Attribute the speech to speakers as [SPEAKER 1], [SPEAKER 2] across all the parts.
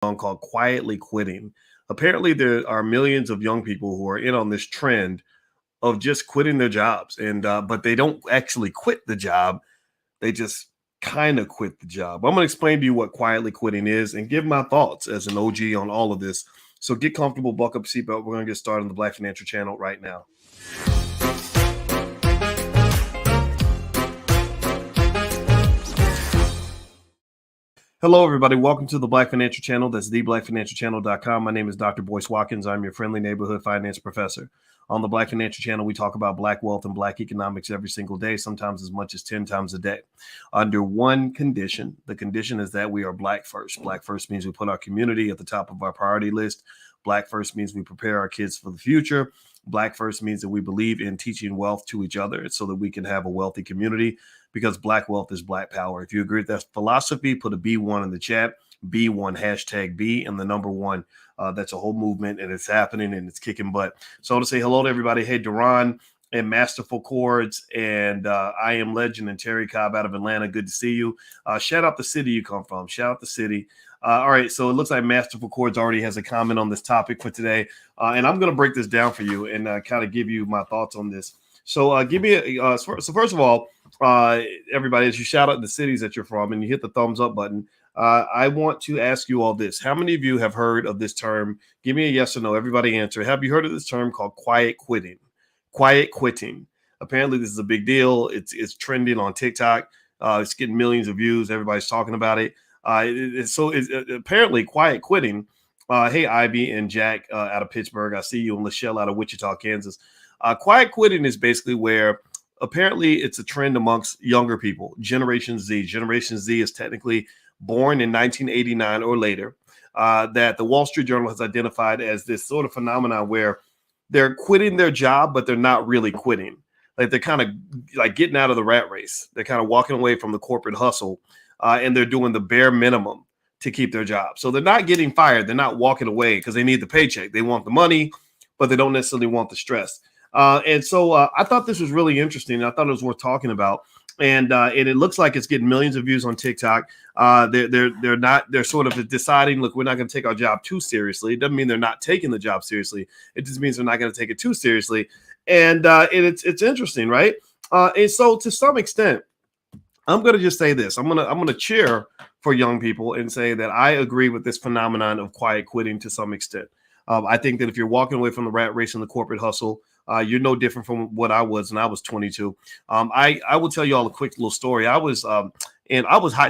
[SPEAKER 1] called Quietly Quitting. Apparently, there are millions of young people who are in on this trend of just quitting their jobs, and but they don't actually quit the job. They just kind of quit the job. I'm going to explain to you what quietly quitting is and give my thoughts as an OG on all of this. So get comfortable, buckle up, seatbelt. We're going to get started on the Black Financial Channel right now. Hello, everybody. Welcome to the Black Financial Channel. That's theblackfinancialchannel.com. My name is Dr. Boyce Watkins. I'm your friendly neighborhood finance professor. On the Black Financial Channel, we talk about Black wealth and Black economics every single day, sometimes as much as 10 times a day. Under one condition, the condition is that we are Black first. Black first means we put our community at the top of our priority list. Black first means we prepare our kids for the future. Black first means that we believe in teaching wealth to each other so that we can have a wealthy community, because Black wealth is Black power. If you agree with that philosophy, put a B1 in the chat, B1 hashtag B and the number one. That's a whole movement, and it's happening and it's kicking butt. So to say hello to everybody, hey, Duran and Masterful Chords and I Am Legend and Terry Cobb out of Atlanta. Good to see you. Shout out the city you come from. Shout out the city. All right, so it looks like Masterful Chords already has a comment on this topic for today, and I'm going to break this down for you and kind of give you my thoughts on this. So give me so first of all, everybody, as you shout out the cities that you're from and you hit the thumbs up button, I want to ask you all this. How many of you have heard of this term? Give me a yes or no. Everybody answer. Have you heard of this term called quiet quitting? Quiet quitting. Apparently, this is a big deal. It's trending on TikTok. It's getting millions of views. Everybody's talking about it. Apparently quiet quitting. Hey, Ivy and Jack out of Pittsburgh. I see you, and Lachelle out of Wichita, Kansas. Quiet quitting is basically where apparently it's a trend amongst younger people, Generation Z. Generation Z is technically born in 1989 or later, that the Wall Street Journal has identified as this sort of phenomenon where they're quitting their job, but they're not really quitting. Like they're kind of like getting out of the rat race. They're kind of walking away from the corporate hustle, and they're doing the bare minimum to keep their job. So they're not getting fired. They're not walking away because they need the paycheck. They want the money, but they don't necessarily want the stress. And so I thought this was really interesting. I thought it was worth talking about. And it looks like it's getting millions of views on TikTok. They're sort of deciding, look, we're not going to take our job too seriously. It doesn't mean they're not taking the job seriously. It just means they're not going to take it too seriously. And it's interesting, right? And so to some extent, I'm going to just say this. I'm going to cheer for young people and say that I agree with this phenomenon of quiet quitting to some extent. I think that if you're walking away from the rat race and the corporate hustle, you're no different from what I was when I was 22. I will tell you all a quick little story. I was hot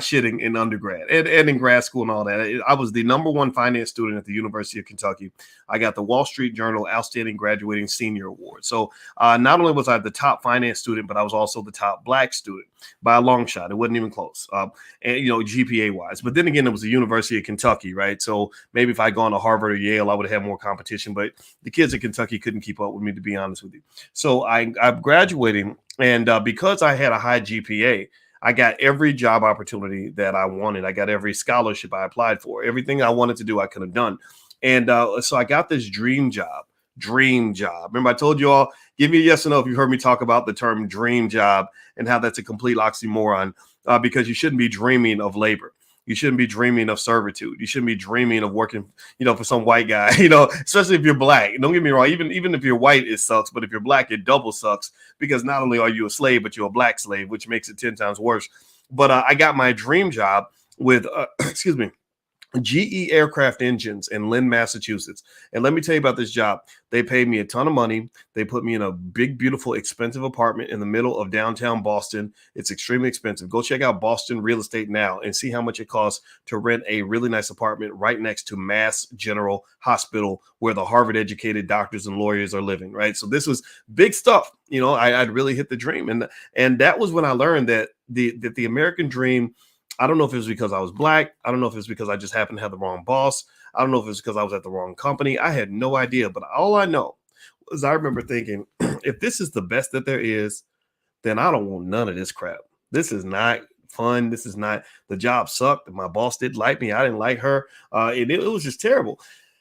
[SPEAKER 1] shitting in undergrad and in grad school and all that. I was the number one finance student at the University of Kentucky. I got the Wall Street Journal Outstanding Graduating Senior Award. So not only was I the top finance student, but I was also the top Black student by a long shot. It wasn't even close, and GPA wise. But then again, it was the University of Kentucky, right? So maybe if I'd gone to Harvard or Yale, I would have had more competition. But the kids at Kentucky couldn't keep up with me, to be honest with you. So I'm graduating, and because I had a high GPA, I got every job opportunity that I wanted. I got every scholarship I applied for. Everything I wanted to do, I could have done. And so I got this dream job. Remember, I told you all, give me a yes or no if you heard me talk about the term dream job and how that's a complete oxymoron, because you shouldn't be dreaming of labor. You shouldn't be dreaming of servitude. You shouldn't be dreaming of working, for some white guy, especially if you're Black. Don't get me wrong. Even if you're white, it sucks. But if you're Black, it double sucks, because not only are you a slave, but you're a Black slave, which makes it 10 times worse. But I got my dream job with, GE Aircraft Engines in Lynn, Massachusetts. And let me tell you about this job. They paid me a ton of money. They put me in a big, beautiful, expensive apartment in the middle of downtown Boston. It's extremely expensive. Go check out Boston Real Estate now and see how much it costs to rent a really nice apartment right next to Mass General Hospital, where the Harvard-educated doctors and lawyers are living, right? So this was big stuff. I'd really hit the dream. And that was when I learned that the American dream, I don't know if it was because I was Black. I don't know if it was because I just happened to have the wrong boss. I don't know if it was because I was at the wrong company. I had no idea. But all I know was I remember thinking, if this is the best that there is, then I don't want none of this crap. This is not fun. This is not, the job sucked. My boss didn't like me. I didn't like her. It was just terrible.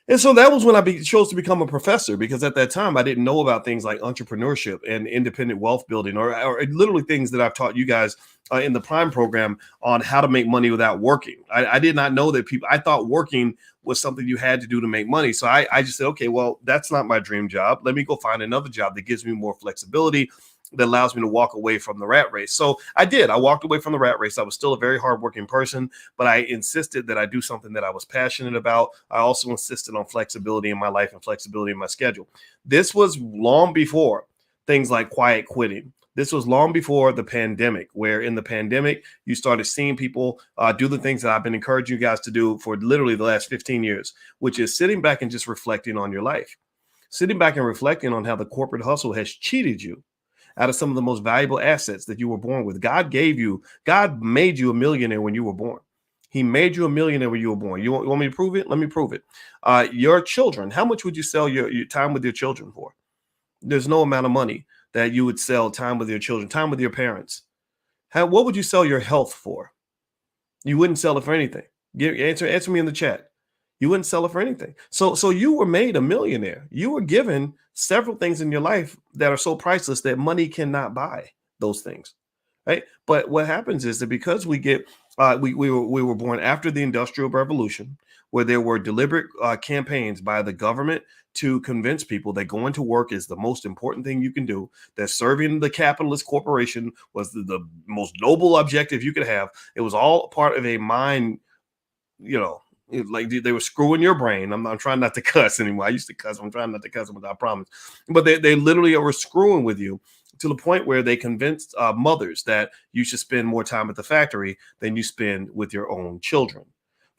[SPEAKER 1] And so that was when chose to become a professor, because at that time I didn't know about things like entrepreneurship and independent wealth building, or literally things that I've taught you guys in the Prime program on how to make money without working. I did not know that I thought working was something you had to do to make money. So I just said, okay, well, that's not my dream job. Let me go find another job that gives me more flexibility, that allows me to walk away from the rat race. So I did. I walked away from the rat race. I was still a very hardworking person, but I insisted that I do something that I was passionate about. I also insisted on flexibility in my life and flexibility in my schedule. This was long before things like quiet quitting. This was long before the pandemic, where in the pandemic, you started seeing people do the things that I've been encouraging you guys to do for literally the last 15 years, which is sitting back and just reflecting on your life, sitting back and reflecting on how the corporate hustle has cheated you out of some of the most valuable assets that you were born with. God made you a millionaire when you were born. He made you a millionaire when you were born. You want me to prove it? Let me prove it. Your children, how much would you sell your time with your children for? There's no amount of money that you would sell time with your children, time with your parents. What would you sell your health for? You wouldn't sell it for anything. Answer me in the chat. You wouldn't sell it for anything. So you were made a millionaire. You were given several things in your life that are so priceless that money cannot buy those things, right? But what happens is that because we were born after the Industrial Revolution, where there were deliberate campaigns by the government to convince people that going to work is the most important thing you can do, that serving the capitalist corporation was the most noble objective you could have. It was all part of a mind, like they were screwing your brain. I'm trying not to cuss anymore. I used to cuss. I'm trying not to cuss, I promise. But they literally were screwing with you to the point where they convinced mothers that you should spend more time at the factory than you spend with your own children.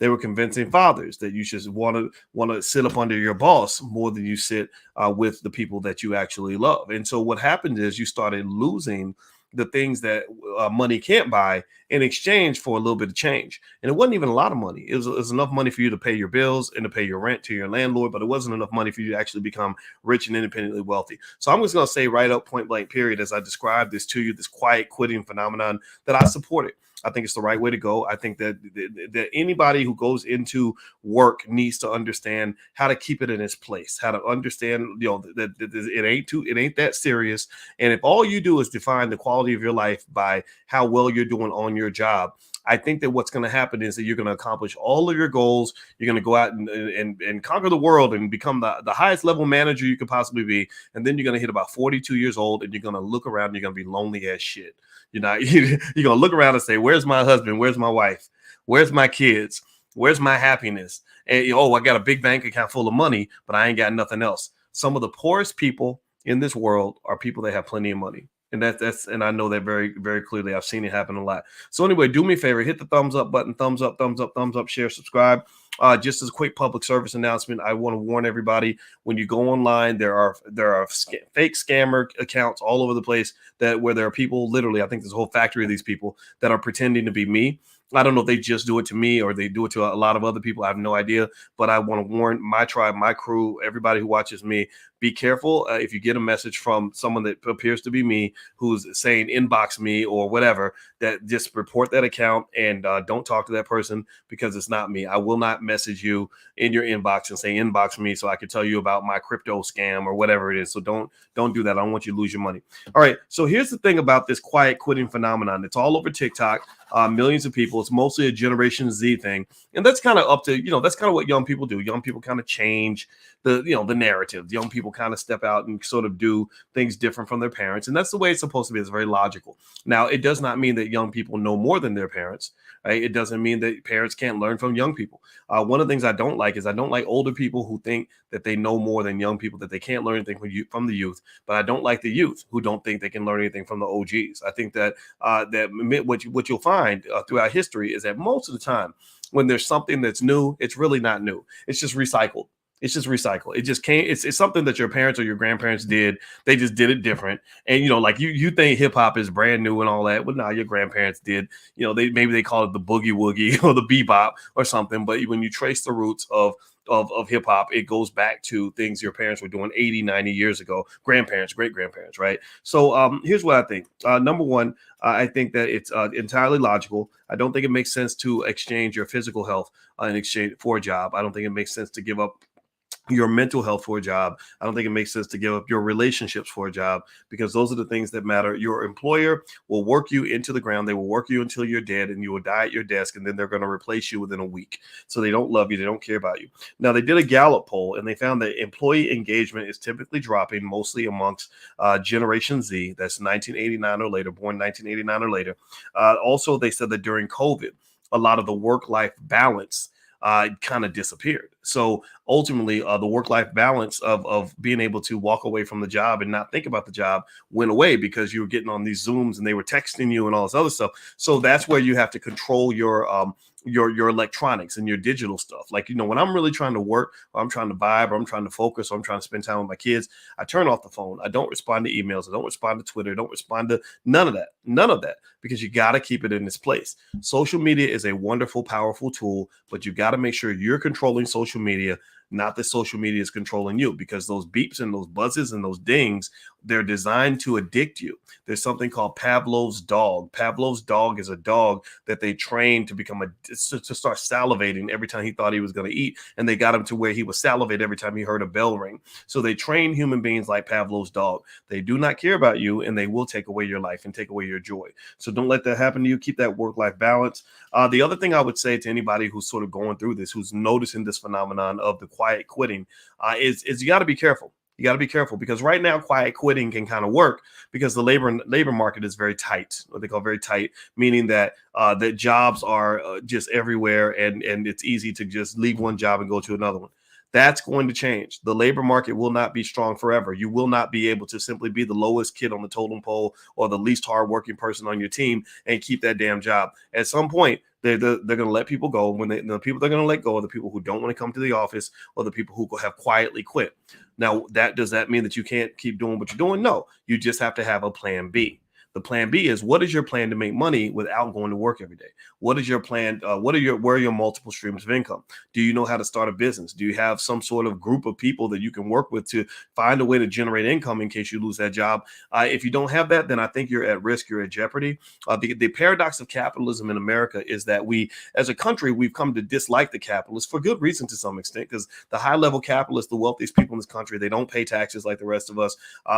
[SPEAKER 1] They were convincing fathers that you should want to sit up under your boss more than you sit with the people that you actually love. And so what happened is you started losing the things that money can't buy in exchange for a little bit of change. And it wasn't even a lot of money. It was enough money for you to pay your bills and to pay your rent to your landlord, but it wasn't enough money for you to actually become rich and independently wealthy. So I'm just going to say right up, point blank period, as I describe this to you, this quiet quitting phenomenon, that I support it. I think it's the right way to go. I think that anybody who goes into work needs to understand how to keep it in its place, how to understand, that it ain't that serious. And if all you do is define the quality of your life by how well you're doing on your job, I think that what's going to happen is that you're going to accomplish all of your goals. You're going to go out and conquer the world and become the highest level manager you could possibly be. And then you're going to hit about 42 years old and you're going to look around and you're going to be lonely as shit. You're going to look around and say, where's my husband? Where's my wife? Where's my kids? Where's my happiness? And, I got a big bank account full of money, but I ain't got nothing else. Some of the poorest people in this world are people that have plenty of money. And and I know that very, very clearly. I've seen it happen a lot. So anyway, do me a favor, hit the thumbs up button, thumbs up, share, subscribe. Just as a quick public service announcement, I want to warn everybody: when you go online, there are fake scammer accounts all over the place where there are people, literally, I think there's a whole factory of these people that are pretending to be me. I don't know if they just do it to me or they do it to a lot of other people. I have no idea, but I want to warn my tribe, my crew, everybody who watches me, be careful if you get a message from someone that appears to be me, who's saying inbox me or whatever, that just report that account and don't talk to that person, because it's not me. I will not message you in your inbox and say inbox me so I can tell you about my crypto scam or whatever it is. So don't do that. I don't want you to lose your money. All right. So here's the thing about this quiet quitting phenomenon. It's all over TikTok. Millions of people. It's mostly a Generation Z thing, and that's kind of up to that's kind of what young people do. Young people kind of change the narrative. Young people kind of step out and sort of do things different from their parents, and that's the way it's supposed to be. It's very logical. Now, it does not mean that young people know more than their parents. Right? It doesn't mean that parents can't learn from young people. One of the things I don't like is I don't like older people who think that they know more than young people, that they can't learn anything from the youth. But I don't like the youth who don't think they can learn anything from the OGs. I think that what you'll find throughout history is that most of the time when there's something that's new, it's really not new. It's just recycled. It's just recycled. It just can't. It's something that your parents or your grandparents did. They just did it different. And like you think hip hop is brand new and all that. Well, no, your grandparents did. Maybe they call it the boogie woogie or the bebop or something. But when you trace the roots of hip hop, it goes back to things your parents were doing 80, 90 years ago. Grandparents, great grandparents, right? So here's what I think. Number one, I think that it's entirely logical. I don't think it makes sense to exchange your physical health in exchange for a job. I don't think it makes sense to give up your mental health for a job. I don't think it makes sense to give up your relationships for a job, because those are the things that matter. Your employer will work you into the ground. They will work you until you're dead and you will die at your desk, and then they're going to replace you within a week. So they don't love you. They don't care about you. Now, they did a Gallup poll and they found that employee engagement is typically dropping, mostly amongst Generation Z. That's 1989 or later, born 1989 or later. Also, they said that during COVID, a lot of the work-life balance kind of disappeared. So ultimately, the work-life balance of being able to walk away from the job and not think about the job went away, because you were getting on these Zooms and they were texting you and all this other stuff. So that's where you have to control your electronics and your digital stuff. Like, when I'm really trying to work, or I'm trying to vibe, or I'm trying to focus, or I'm trying to spend time with my kids, I turn off the phone. I don't respond to emails. I don't respond to Twitter. I don't respond to none of that, because you got to keep it in its place. Social media is a wonderful, powerful tool, but you got to make sure you're controlling social media, not that social media is controlling you, because those beeps and those buzzes and those dings, they're designed to addict you. There's something called Pavlov's dog. Pavlov's dog is a dog that they trained to to start salivating every time he thought he was going to eat. And they got him to where he would salivate every time he heard a bell ring. So they train human beings like Pavlov's dog. They do not care about you, and they will take away your life and take away your joy. So don't let that happen to you. Keep that work-life balance. The other thing I would say to anybody who's sort of going through this, who's noticing this phenomenon of the quiet quitting, is you got to be careful. You got to be careful, because right now quiet quitting can kind of work because the labor market is very tight, what they call very tight, meaning that that jobs are just everywhere, and it's easy to just leave one job and go to another one. That's going to change. The labor market will not be strong forever. You will not be able to simply be the lowest kid on the totem pole or the least hardworking person on your team and keep that damn job. At some point, they're going to let people go. When the people they're going to let go are the people who don't want to come to the office, or the people who have quietly quit. Now, does that mean that you can't keep doing what you're doing? No, you just have to have a plan B. The plan B is, what is your plan to make money without going to work every day? What is your plan? Where are your multiple streams of income? Do you know how to start a business? Do you have some sort of group of people that you can work with to find a way to generate income in case you lose that job? If you don't have that, then I think you're at risk. You're at jeopardy. The paradox of capitalism in America is that we, as a country, we've come to dislike the capitalists for good reason to some extent, because the high-level capitalists, the wealthiest people in this country, they don't pay taxes like the rest of us.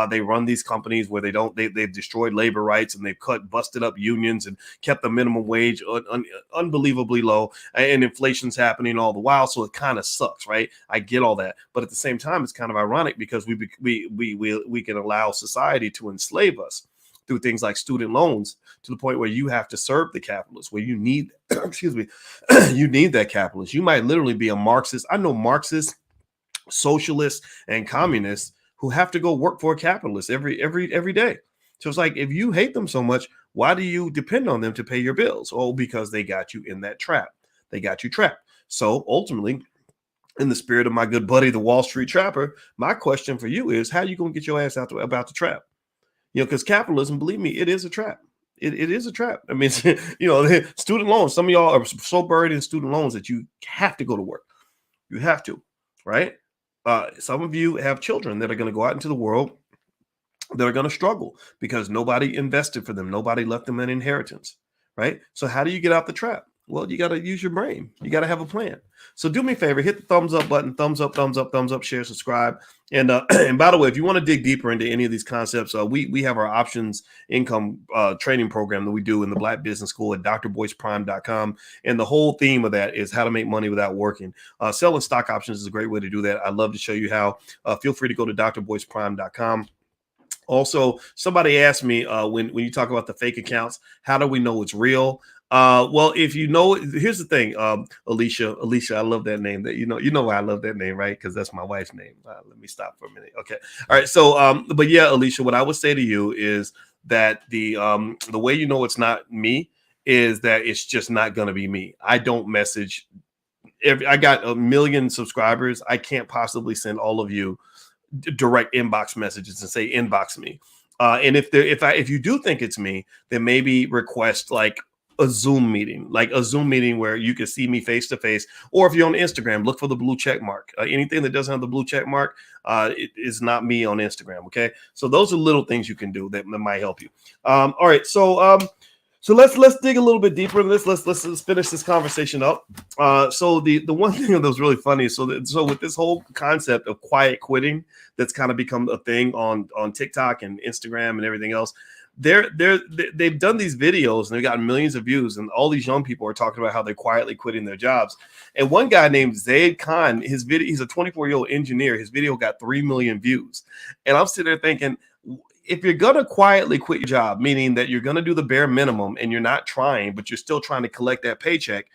[SPEAKER 1] They run these companies where they've destroyed labor rights, and they've busted up unions and kept the minimum wage unbelievably low, and inflation's happening all the while. So it kind of sucks, right? I get all that, but at the same time, it's kind of ironic, because we can allow society to enslave us through things like student loans, to the point where you have to serve the capitalists, where you need excuse me, you need that capitalist. You might literally be a Marxist. I know Marxists, socialists, and communists who have to go work for a capitalist every day. So it's like, if you hate them so much, why do you depend on them to pay your bills? Oh, because they got you in that trap. They got you trapped. So ultimately, in the spirit of my good buddy, the Wall Street Trapper, my question for you is, how are you going to get your ass out about the trap? Because capitalism, believe me, it is a trap. It is a trap. I mean, student loans. Some of y'all are so buried in student loans that you have to go to work. You have to, right? Some of you have children that are going to go out into the world that are going to struggle because nobody invested for them. Nobody left them an inheritance, right? So how do you get out the trap? Well, you got to use your brain. You got to have a plan. So do me a favor, hit the thumbs up button, thumbs up, share, subscribe. And and by the way, if you want to dig deeper into any of these concepts, we have our options income training program that we do in the Black Business School at drboyceprime.com. And the whole theme of that is how to make money without working. Selling stock options is a great way to do that. I'd love to show you how. Feel free to go to drboyceprime.com. Also, somebody asked me when you talk about the fake accounts, how do we know it's real? Well, if you know, here's the thing, Alicia, I love that name. That you know why I love that name, right? Because that's my wife's name. Let me stop for a minute. Okay, all right. So, but yeah, Alicia, what I would say to you is that the way you know it's not me is that it's just not going to be me. I don't message. I got 1 million subscribers. I can't possibly send all of you direct inbox messages and say inbox me. And if you do think it's me, then maybe request like a Zoom meeting where you can see me face to face. Or if you're on Instagram, look for the blue check mark. Anything that doesn't have the blue check mark, it is not me on Instagram. Okay, so those are little things you can do that might help you. All right, so So let's dig a little bit deeper into this. Let's finish this conversation up. So the one thing that was really funny. So with this whole concept of quiet quitting, that's kind of become a thing on TikTok and Instagram and everything else. They've done these videos and they've gotten millions of views, and all these young people are talking about how they're quietly quitting their jobs. And one guy named Zaid Khan, his video, he's a 24-year-old engineer. His video got 3 million views, and I'm sitting there thinking, if you're going to quietly quit your job, meaning that you're going to do the bare minimum and you're not trying, but you're still trying to collect that paycheck,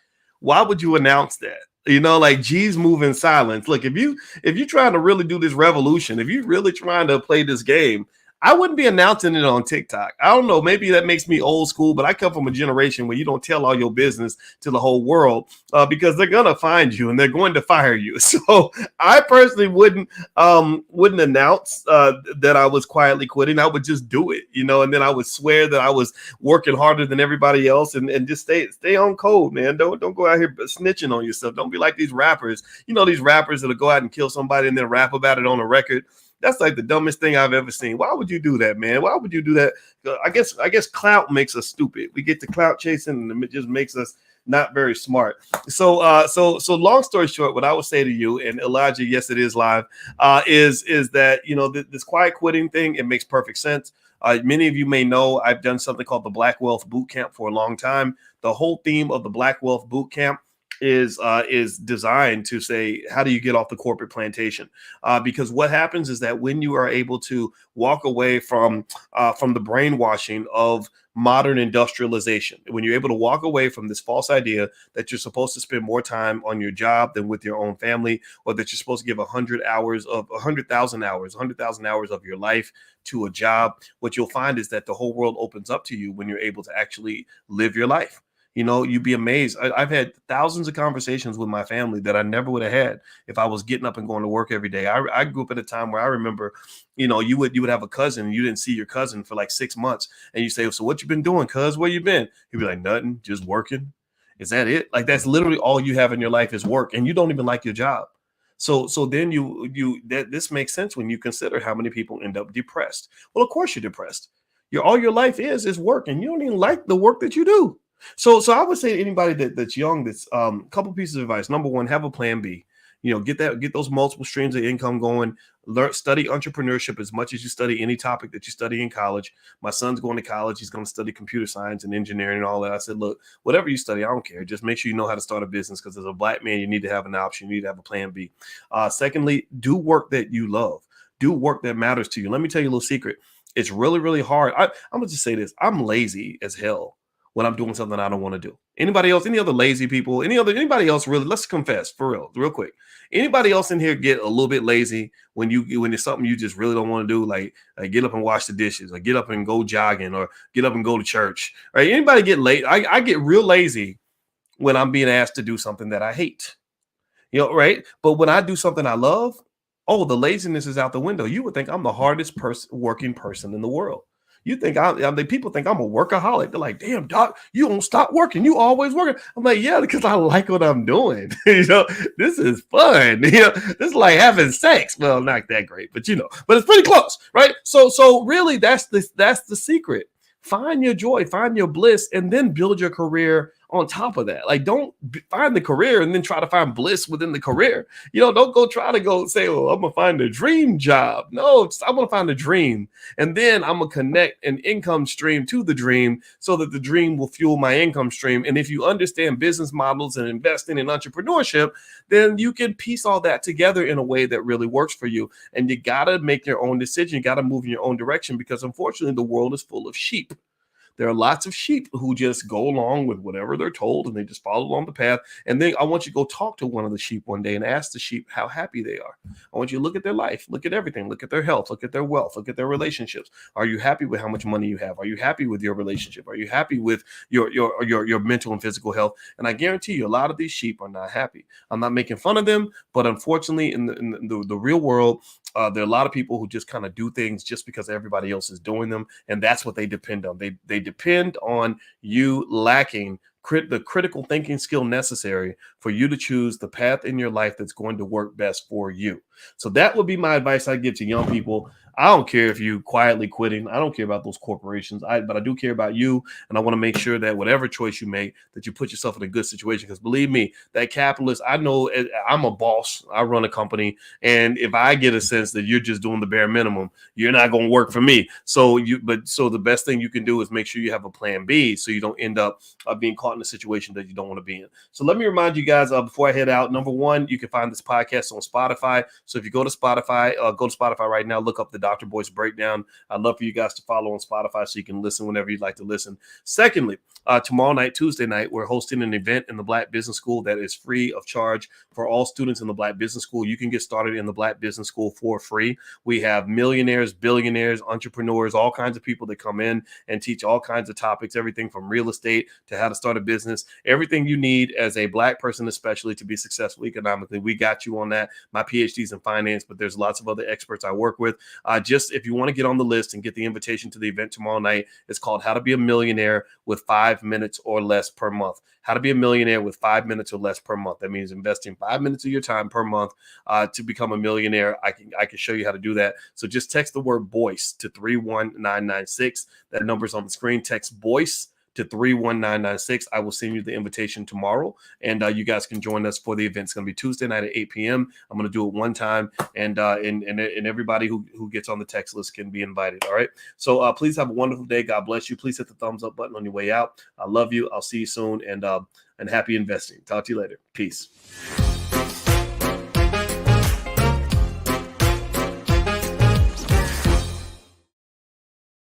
[SPEAKER 1] why would you announce that? You know, like, G's move in silence. Look, if you're trying to really do this revolution, if you're really trying to play this game, I wouldn't be announcing it on TikTok. I don't know. Maybe that makes me old school, but I come from a generation where you don't tell all your business to the whole world because they're going to find you and they're going to fire you. So I personally wouldn't announce that I was quietly quitting. I would just do it, you know, and then I would swear that I was working harder than everybody else and just stay on code, man. Don't go out here snitching on yourself. Don't be like these rappers, you know, these rappers that'll go out and kill somebody and then rap about it on a record. That's like the dumbest thing I've ever seen. Why would you do that, man? Why would you do that? I guess clout makes us stupid. We get to clout chasing, and it just makes us not very smart. So long story short, what I would say to you, and Elijah, yes, it is live, is that, you know, this quiet quitting thing, it makes perfect sense. Many of you may know I've done something called the Black Wealth Boot Camp for a long time. The whole theme of the Black Wealth Boot Camp is designed to say, how do you get off the corporate plantation? Because what happens is that when you are able to walk away from the brainwashing of modern industrialization, when you're able to walk away from this false idea that you're supposed to spend more time on your job than with your own family, or that you're supposed to give 100,000 hours of your life to a job, what you'll find is that the whole world opens up to you when you're able to actually live your life. You know, you'd be amazed. I've had thousands of conversations with my family that I never would have had if I was getting up and going to work every day. I grew up at a time where I remember, you know, you would have a cousin and you didn't see your cousin for like 6 months, and you say, so what you been doing, cuz? Where you been? He'd be like, nothing, just working. Is that it? Like, that's literally all you have in your life is work, and you don't even like your job. So then this makes sense when you consider how many people end up depressed. Well, of course you're depressed. All your life is work, and you don't even like the work that you do. So I would say to anybody that's young, that's a couple pieces of advice. Number one, have a plan B. You know, get those multiple streams of income going. Study entrepreneurship as much as you study any topic that you study in college. My son's going to college. He's going to study computer science and engineering and all that. I said, look, whatever you study, I don't care. Just make sure you know how to start a business, because as a Black man, you need to have an option. You need to have a plan B. Secondly, do work that you love. Do work that matters to you. Let me tell you a little secret. It's really, really hard. I'm going to just say this. I'm lazy as hell when I'm doing something I don't want to do. Anybody else, any other lazy people, anybody else, really, let's confess for real quick. Anybody else in here get a little bit lazy when it's something you just really don't want to do, like get up and wash the dishes, or get up and go jogging, or get up and go to church, right? Anybody get late? I get real lazy when I'm being asked to do something that I hate, you know, right? But when I do something I love, oh, the laziness is out the window. You would think I'm the hardest working person in the world. You think people think I'm a workaholic. They're like, damn, doc, you don't stop working. You always working. I'm like, yeah, because I like what I'm doing. You know, this is fun. You know, this is like having sex. Well, not that great, but but it's pretty close, right? So really, that's the secret. Find your joy, find your bliss, and then build your career on top of that. Like, don't find the career and then try to find bliss within the career. You know, don't try to go say, oh, I'm going to find a dream job. No, I'm going to find a dream. And then I'm going to connect an income stream to the dream so that the dream will fuel my income stream. And if you understand business models and investing in entrepreneurship, then you can piece all that together in a way that really works for you. And you got to make your own decision. You got to move in your own direction, because unfortunately the world is full of sheep. There are lots of sheep who just go along with whatever they're told, and they just follow along the path. And then I want you to go talk to one of the sheep one day and ask the sheep how happy they are. I want you to look at their life, look at everything, look at their health, look at their wealth, look at their relationships. Are you happy with how much money you have? Are you happy with your relationship? Are you happy with your mental and physical health? And I guarantee you, a lot of these sheep are not happy. I'm not making fun of them, but unfortunately, in the real world, there are a lot of people who just kind of do things just because everybody else is doing them, and that's what they depend on. They depend on you lacking the critical thinking skill necessary for you to choose the path in your life that's going to work best for you. So that would be my advice I give to young people. I don't care if you quietly quitting. I don't care about those corporations. But I do care about you, and I want to make sure that whatever choice you make, that you put yourself in a good situation. Because believe me, that capitalist, I know I'm a boss. I run a company, and if I get a sense that you're just doing the bare minimum, you're not going to work for me. So the best thing you can do is make sure you have a plan B, so you don't end up being caught in a situation that you don't want to be in. So let me remind you guys before I head out. Number one, you can find this podcast on Spotify. So if you go to Spotify right now, look up the Dr. Boyce Breakdown. I'd love for you guys to follow on Spotify so you can listen whenever you'd like to listen. Secondly, tomorrow night, Tuesday night, we're hosting an event in the Black Business School that is free of charge for all students in the Black Business School. You can get started in the Black Business School for free. We have millionaires, billionaires, entrepreneurs, all kinds of people that come in and teach all kinds of topics, everything from real estate to how to start a business, everything you need as a Black person, especially to be successful economically. We got you on that. My PhD's in finance, but there's lots of other experts I work with. Just if you want to get on the list and get the invitation to the event tomorrow night, it's called How to Be a Millionaire with 5 minutes or less per month. How to be a millionaire with 5 minutes or less per month. That means investing 5 minutes of your time per month to become a millionaire. I can show you how to do that. So just text the word Boyce to 31996. That number's on the screen. Text Boyce to 31996. I will send you the invitation tomorrow, and you guys can join us for the event. It's going to be Tuesday night at 8 p.m. I'm going to do it one time, and everybody who gets on the text list can be invited. All right. So please have a wonderful day. God bless you. Please hit the thumbs up button on your way out. I love you. I'll see you soon, and happy investing. Talk to you later. Peace.